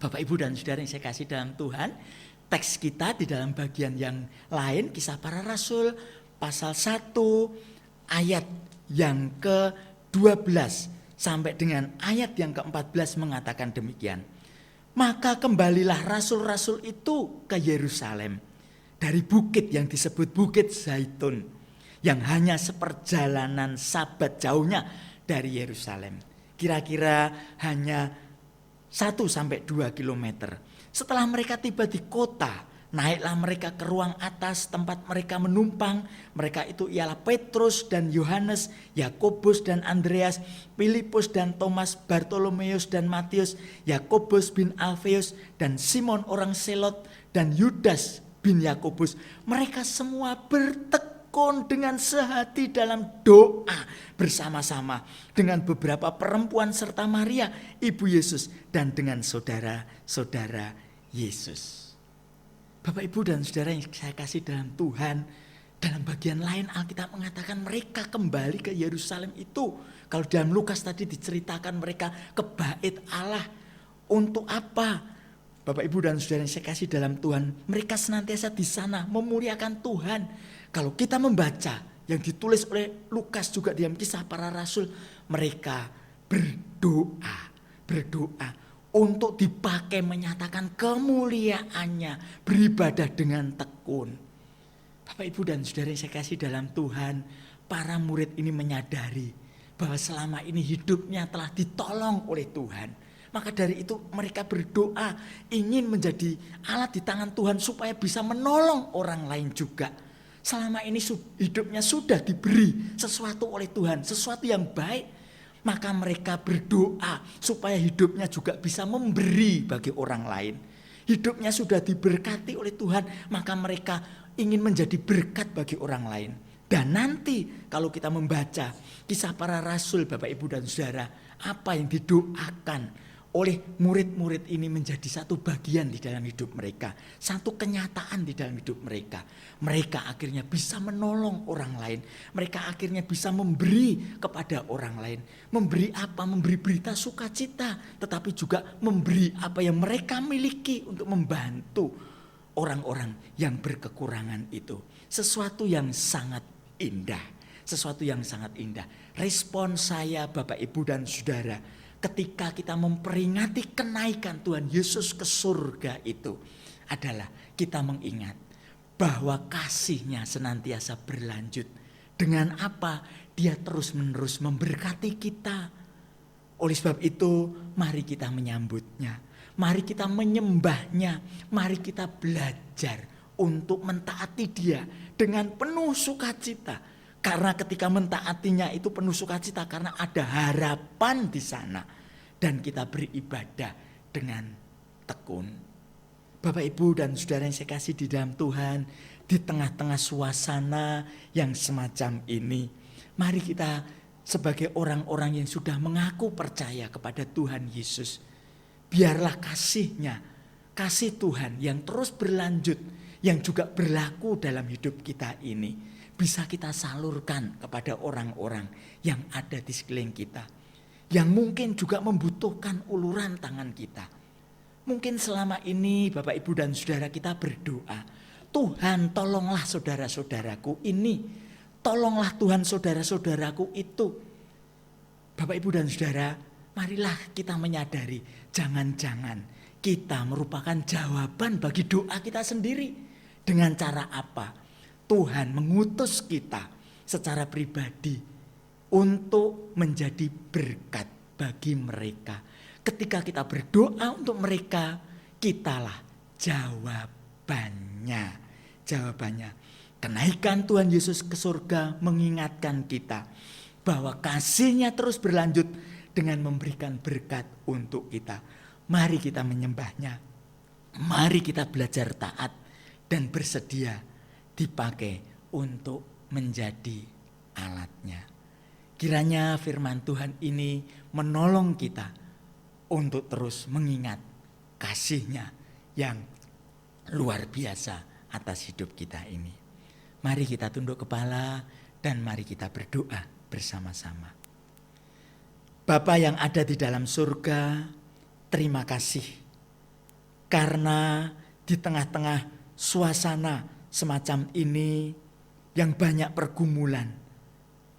Bapak Ibu dan Saudara yang saya kasih dalam Tuhan, teks kita di dalam bagian yang lain, Kisah Para Rasul pasal 1 ayat yang ke-12 sampai dengan ayat yang ke-14 mengatakan demikian. Maka kembalilah rasul-rasul itu ke Yerusalem dari bukit yang disebut Bukit Zaitun, yang hanya seperjalanan Sabat jauhnya dari Yerusalem. Kira-kira hanya 1-2 kilometer. Setelah mereka tiba di kota, naiklah mereka ke ruang atas tempat mereka menumpang. Mereka itu ialah Petrus dan Yohanes, Yakobus dan Andreas, Filipus dan Thomas, Bartolomeus dan Matius, Yakobus bin Alfeus dan Simon orang Selot dan Yudas bin Yakobus. Mereka semua bertekun dengan sehati dalam doa bersama-sama dengan beberapa perempuan serta Maria ibu Yesus dan dengan saudara-saudara Yesus. Bapak, Ibu, dan saudara yang saya kasih dalam Tuhan, dalam bagian lain Alkitab mengatakan mereka kembali ke Yerusalem itu. Kalau dalam Lukas tadi diceritakan mereka ke bait Allah. Untuk apa? Bapak, Ibu, dan saudara yang saya kasih dalam Tuhan, mereka senantiasa di sana memuliakan Tuhan. Kalau kita membaca yang ditulis oleh Lukas juga dalam Kisah Para Rasul, mereka berdoa untuk dipakai menyatakan kemuliaannya, beribadah dengan tekun. Bapak, Ibu, dan saudara yang saya kasih dalam Tuhan, para murid ini menyadari bahwa selama ini hidupnya telah ditolong oleh Tuhan. Maka dari itu mereka berdoa ingin menjadi alat di tangan Tuhan supaya bisa menolong orang lain juga. Selama ini hidupnya sudah diberi sesuatu oleh Tuhan, sesuatu yang baik. Maka mereka berdoa supaya hidupnya juga bisa memberi bagi orang lain. Hidupnya sudah diberkati oleh Tuhan, maka mereka ingin menjadi berkat bagi orang lain. Dan nanti kalau kita membaca Kisah Para Rasul, Bapak, Ibu, dan saudara, apa yang didoakan oleh murid-murid ini menjadi satu bagian di dalam hidup mereka, satu kenyataan di dalam hidup mereka. Mereka akhirnya bisa menolong orang lain, mereka akhirnya bisa memberi kepada orang lain. Memberi apa? Memberi berita sukacita, tetapi juga memberi apa yang mereka miliki untuk membantu orang-orang yang berkekurangan itu. Sesuatu yang sangat indah, sesuatu yang sangat indah. Respon saya, Bapak, Ibu, dan saudara, ketika kita memperingati kenaikan Tuhan Yesus ke surga itu adalah kita mengingat bahwa kasih-Nya senantiasa berlanjut. Dengan apa? Dia terus-menerus memberkati kita. Oleh sebab itu, mari kita menyambutnya. Mari kita menyembahnya. Mari kita belajar untuk mentaati Dia dengan penuh sukacita. Karena ketika mentaatinya itu penuh sukacita karena ada harapan di sana. Dan kita beribadah dengan tekun. Bapak, Ibu, dan saudara yang saya kasih di dalam Tuhan, di tengah-tengah suasana yang semacam ini, mari kita sebagai orang-orang yang sudah mengaku percaya kepada Tuhan Yesus, biarlah kasih-Nya, kasih Tuhan yang terus berlanjut, yang juga berlaku dalam hidup kita ini, bisa kita salurkan kepada orang-orang yang ada di sekeliling kita, yang mungkin juga membutuhkan uluran tangan kita. Mungkin selama ini Bapak, Ibu, dan saudara kita berdoa, Tuhan tolonglah saudara-saudaraku ini, tolonglah Tuhan saudara-saudaraku itu. Bapak, Ibu, dan saudara, marilah kita menyadari, jangan-jangan kita merupakan jawaban bagi doa kita sendiri. Dengan cara apa? Tuhan mengutus kita secara pribadi untuk menjadi berkat bagi mereka. Ketika kita berdoa untuk mereka, kitalah jawabannya. Jawabannya, kenaikan Tuhan Yesus ke surga mengingatkan kita bahwa kasih-Nya terus berlanjut dengan memberikan berkat untuk kita. Mari kita menyembahnya. Mari kita belajar taat dan bersedia dipakai untuk menjadi alatnya. Kiranya firman Tuhan ini menolong kita untuk terus mengingat kasih-Nya yang luar biasa atas hidup kita ini. Mari kita tunduk kepala dan mari kita berdoa bersama-sama. Bapa yang ada di dalam surga, terima kasih karena di tengah-tengah suasana semacam ini yang banyak pergumulan,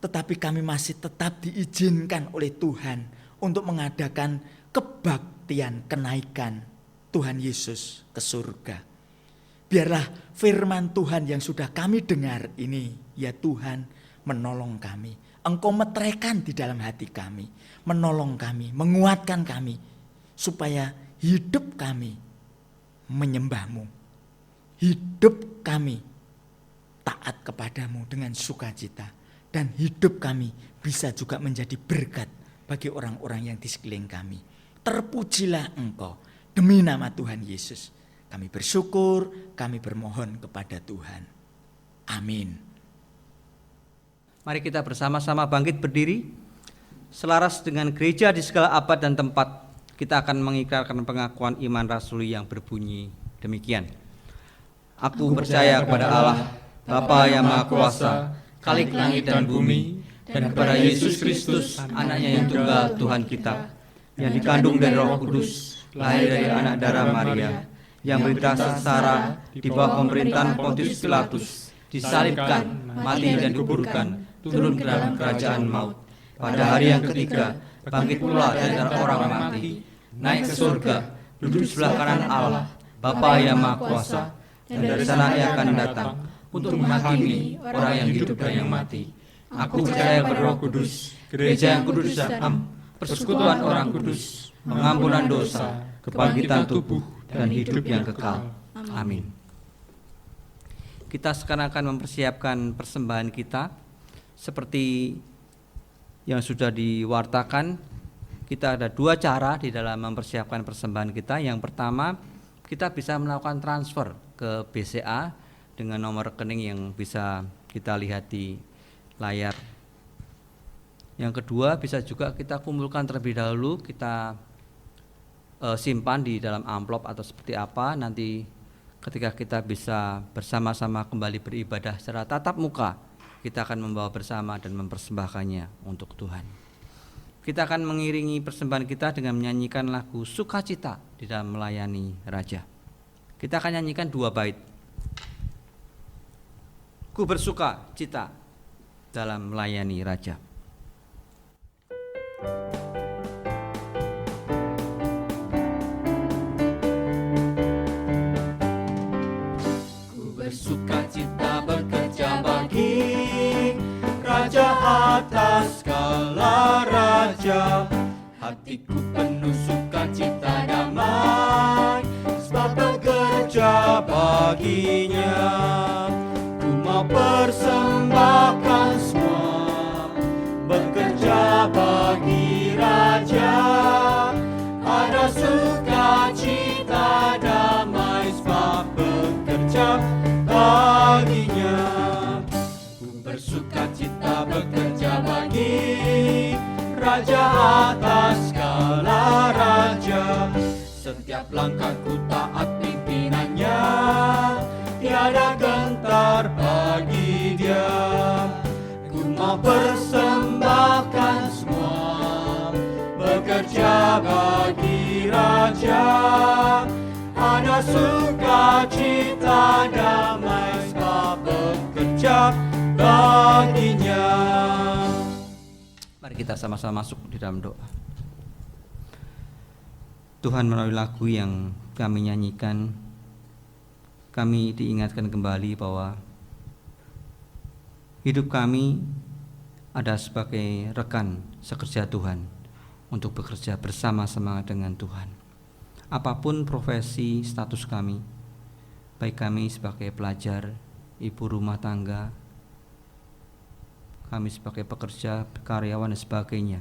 tetapi kami masih tetap diizinkan oleh Tuhan untuk mengadakan kebaktian kenaikan Tuhan Yesus ke surga. Biarlah firman Tuhan yang sudah kami dengar ini, ya Tuhan, menolong kami. Engkau meteraikan di dalam hati kami, menolong kami, menguatkan kami, supaya hidup kami menyembah-Mu. Hidup kami taat kepadamu dengan sukacita. Dan hidup kami bisa juga menjadi berkat bagi orang-orang yang di sekeliling kami. Terpujilah Engkau demi nama Tuhan Yesus. Kami bersyukur, kami bermohon kepada Tuhan. Amin. Mari kita bersama-sama bangkit berdiri. Selaras dengan gereja di segala abad dan tempat, kita akan mengikrarkan pengakuan iman rasuli yang berbunyi demikian. Aku percaya kepada Allah, Bapa yang Maha Kuasa, Khalik langit dan bumi, dan kepada Yesus Kristus, anaknya yang tunggal Tuhan kita, yang dikandung dari Roh Kudus, lahir dari anak darah Maria, yang berita sengsara di bawah pemerintahan Pontius Pilatus, disalibkan, mati dan dikuburkan, turun ke dalam kerajaan maut. Pada hari yang ketiga, bangkit pula dari antara orang mati, naik ke surga, duduk di sebelah kanan Allah, Bapa yang Maha Kuasa, dan dari sana Ia akan datang untuk menghakimi orang yang hidup dan yang mati. Aku percaya kepada Roh Kudus, gereja yang kudus dan am, persekutuan orang kudus, pengampunan dosa, kebangkitan tubuh, dan hidup yang kekal. Amin. Kita sekarang akan mempersiapkan persembahan kita seperti yang sudah diwartakan. Kita ada dua cara di dalam mempersiapkan persembahan kita. Yang pertama, kita bisa melakukan transfer ke BCA dengan nomor rekening yang bisa kita lihat di layar. Yang kedua, bisa juga kita kumpulkan terlebih dahulu, kita simpan di dalam amplop atau seperti apa. Nanti ketika kita bisa bersama-sama kembali beribadah secara tatap muka, kita akan membawa bersama dan mempersembahkannya untuk Tuhan. Kita akan mengiringi persembahan kita dengan menyanyikan lagu Sukacita di dalam melayani Raja. Kita akan nyanyikan 2 bait. Ku bersuka cita dalam melayani Raja. Ku bersuka cita bekerja bagi Raja atas segala raja. Hatiku penuh sukacita damai, sebab bekerja baginya. Ku mau persembahkan semua, bekerja bagi Raja. Ada sukacita damai, sebab bekerja baginya. Ku bersukacita bekerja bagi Raja atas segala raja. Setiap langkahku taat pimpinannya, tiada gentar bagi Dia. Ku mau persembahkan semua, bekerja bagi Raja. Ada sukacita damai, sebab bekerja baginya. Mari kita sama-sama masuk di dalam doa. Tuhan, melalui lagu yang kami nyanyikan, kami diingatkan kembali bahwa hidup kami ada sebagai rekan sekerja Tuhan untuk bekerja bersama-sama dengan Tuhan. Apapun profesi status kami, baik kami sebagai pelajar, ibu rumah tangga, kami sebagai pekerja, karyawan dan sebagainya,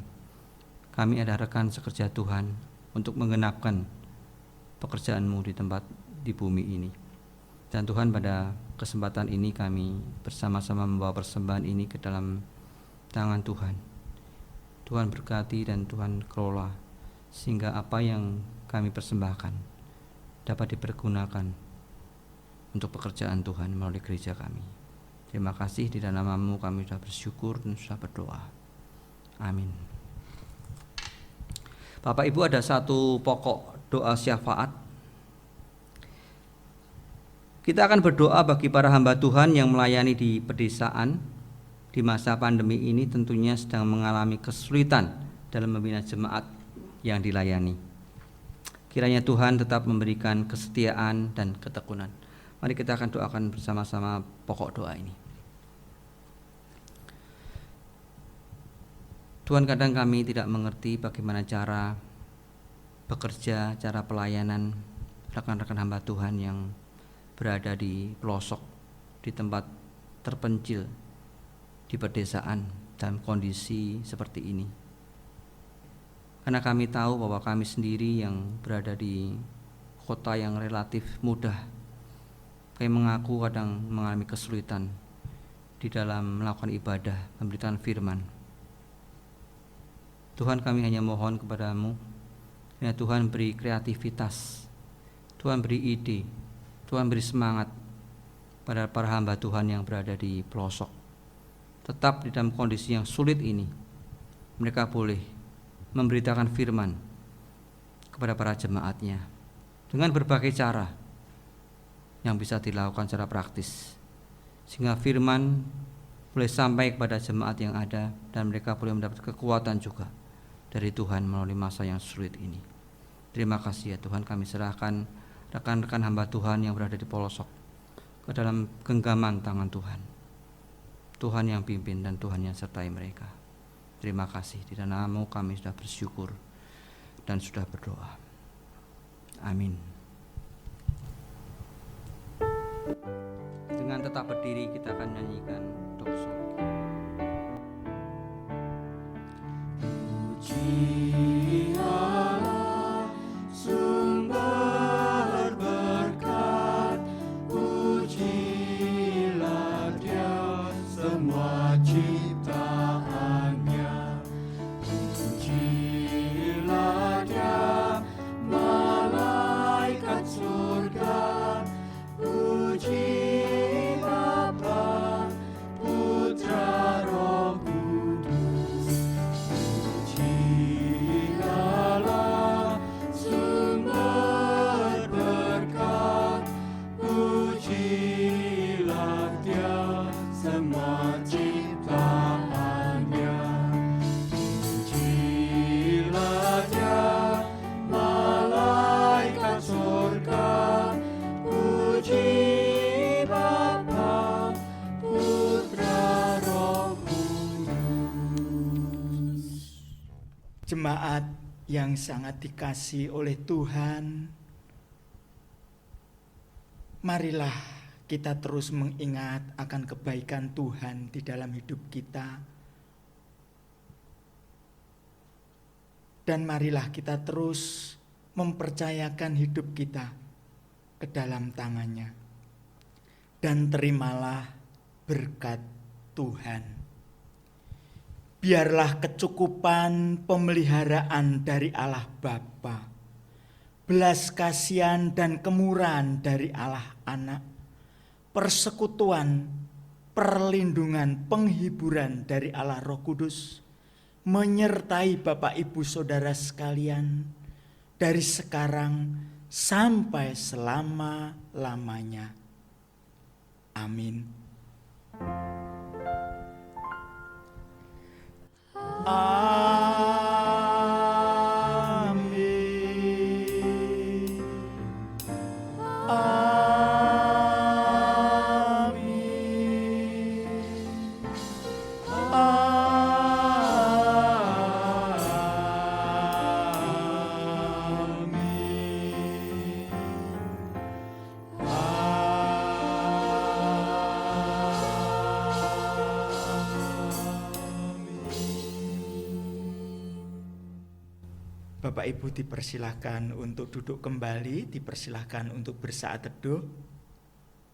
kami ada rekan sekerja Tuhan untuk menggenapkan pekerjaan-Mu di tempat di bumi ini. Dan Tuhan, pada kesempatan ini kami bersama-sama membawa persembahan ini ke dalam tangan Tuhan. Tuhan berkati dan Tuhan kelola, sehingga apa yang kami persembahkan dapat dipergunakan untuk pekerjaan Tuhan melalui gereja kami. Terima kasih, di dalam nama-Mu kami sudah bersyukur dan sudah berdoa. Amin. Bapak Ibu, ada satu pokok doa syafaat. Kita akan berdoa bagi para hamba Tuhan yang melayani di pedesaan di masa pandemi ini, tentunya sedang mengalami kesulitan dalam membina jemaat yang dilayani. Kiranya Tuhan tetap memberikan kesetiaan dan ketekunan. Mari kita akan doakan bersama-sama pokok doa ini. Tuhan, kadang kami tidak mengerti bagaimana cara bekerja, cara pelayanan rekan-rekan hamba Tuhan yang berada di pelosok, di tempat terpencil, di pedesaan dalam kondisi seperti ini. Karena kami tahu bahwa kami sendiri yang berada di kota yang relatif mudah, kami mengaku kadang mengalami kesulitan di dalam melakukan ibadah, pemberitaan firman. Tuhan, kami hanya mohon kepadamu, ya Tuhan, beri kreativitas, Tuhan beri ide, Tuhan beri semangat pada para hamba Tuhan yang berada di pelosok. Tetap di dalam kondisi yang sulit ini, mereka boleh memberitakan firman kepada para jemaatnya dengan berbagai cara yang bisa dilakukan secara praktis, sehingga firman boleh sampai kepada jemaat yang ada dan mereka boleh mendapat kekuatan juga dari Tuhan melalui masa yang sulit ini. Terima kasih ya Tuhan, kami serahkan rekan-rekan hamba Tuhan yang berada di pelosok ke dalam genggaman tangan Tuhan. Tuhan yang pimpin dan Tuhan yang sertai mereka. Terima kasih, di dalam nama-Mu kami sudah bersyukur dan sudah berdoa. Amin. Dengan tetap berdiri kita akan nyanyikan doksologi. Puji Allah, sumber berkat, pujilah Dia semua ciptaannya. Pujilah Dia malaikat surga, puji Bapa, Putra, Roh Kudus. Pujilah sumber berkat, pujilah Dia semua ciptaannya. Pujilah Dia malaikat surga, puji Bapa, Putra, Roh Kudus. Jemaat yang sangat dikasihi oleh Tuhan, marilah kita terus mengingat akan kebaikan Tuhan di dalam hidup kita. Dan marilah kita terus mempercayakan hidup kita ke dalam tangan-Nya. Dan terimalah berkat Tuhan. Biarlah kecukupan pemeliharaan dari Allah Bapa, belas kasihan dan kemurahan dari Allah Anak, persekutuan, perlindungan, penghiburan dari Allah Roh Kudus, menyertai Bapak Ibu Saudara sekalian, dari sekarang sampai selama-lamanya. Amin. Amin. Amin. Bapak Ibu dipersilahkan untuk duduk kembali, dipersilahkan untuk bersaat teduh.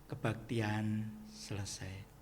Kebaktian selesai.